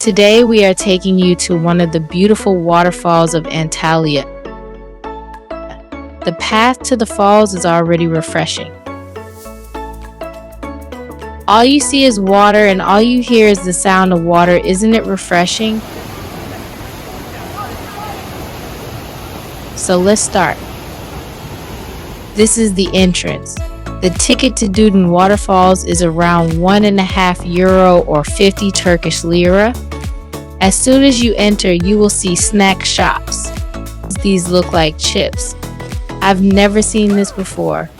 Today we are taking you to one of the beautiful waterfalls of Antalya. The path to the falls is already refreshing. All you see is water and all you hear is the sound of water. Isn't it refreshing? So let's start. This is the entrance. The ticket to Duden waterfalls is around €1.50 or 50 Turkish lira. As soon as you enter, you will see snack shops. These look like chips. I've never seen this before.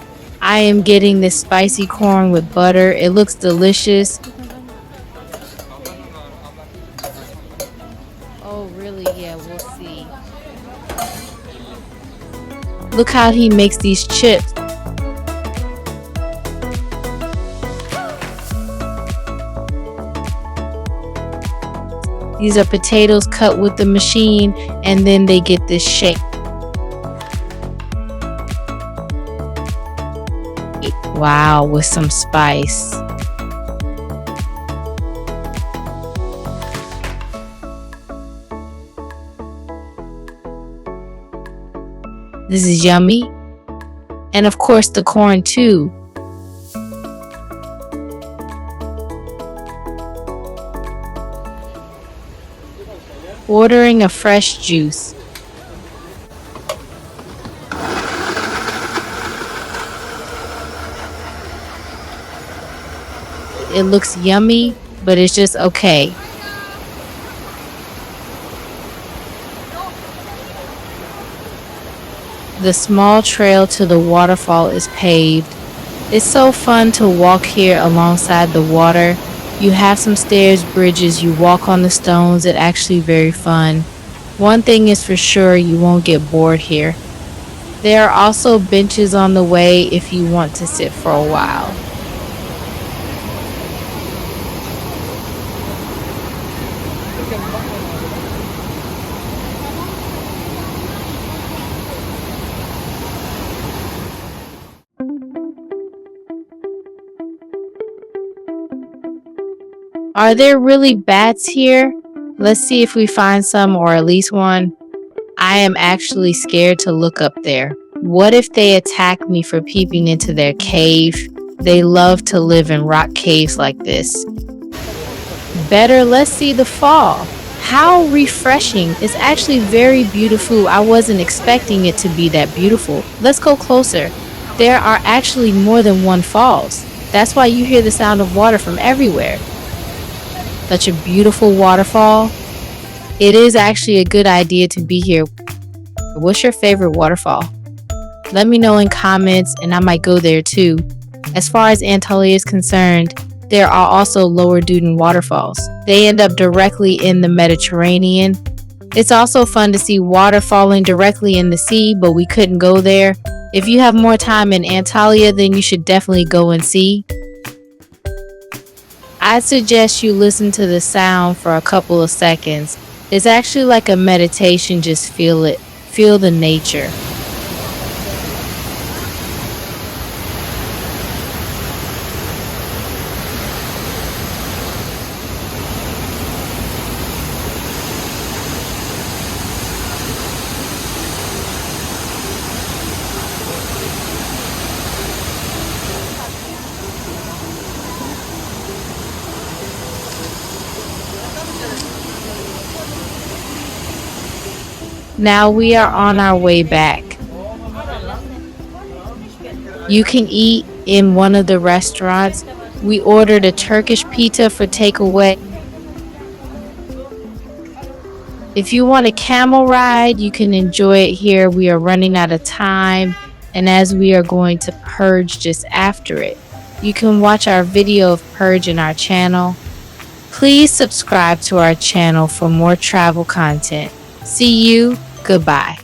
I am getting this spicy corn with butter. It looks delicious. Oh, really? Yeah, we'll see. Look how he makes these chips. These are potatoes cut with the machine, and then they get this shape. Wow, with some spice. This is yummy. And of course the corn too. Ordering a fresh juice. It looks yummy, but it's just okay. The small trail to the waterfall is paved. It's so fun to walk here alongside the water. You have some stairs, bridges, you walk on the stones. It's actually very fun. One thing is for sure, you won't get bored here. There are also benches on the way if you want to sit for a while. Are there really bats here? Let's see if we find some, or at least one. I am actually scared to look up there. What if they attack me for peeping into their cave? They love to live in rock caves like this. Better, let's see the fall. How refreshing. It's actually very beautiful. I wasn't expecting it to be that beautiful. Let's go closer. There are actually more than one falls. That's why you hear the sound of water from everywhere. Such a beautiful waterfall. It is actually a good idea to be here. What's your favorite waterfall? Let me know in comments and I might go there too. As far as Antalya is concerned, there are also lower Duden waterfalls. They end up directly in the Mediterranean. It's also fun to see water falling directly in the sea, but we couldn't go there. If you have more time in Antalya, then you should definitely go and see. I'd suggest you listen to the sound for a couple of seconds. It's actually like a meditation, just feel it. Feel the nature. Now we are on our way back. You can eat in one of the restaurants. We ordered a Turkish pizza for takeaway. If you want a camel ride, you can enjoy it here. We are running out of time, and as we are going to purge just after it. You can watch our video of purge in our channel. Please subscribe to our channel for more travel content. See you. Goodbye.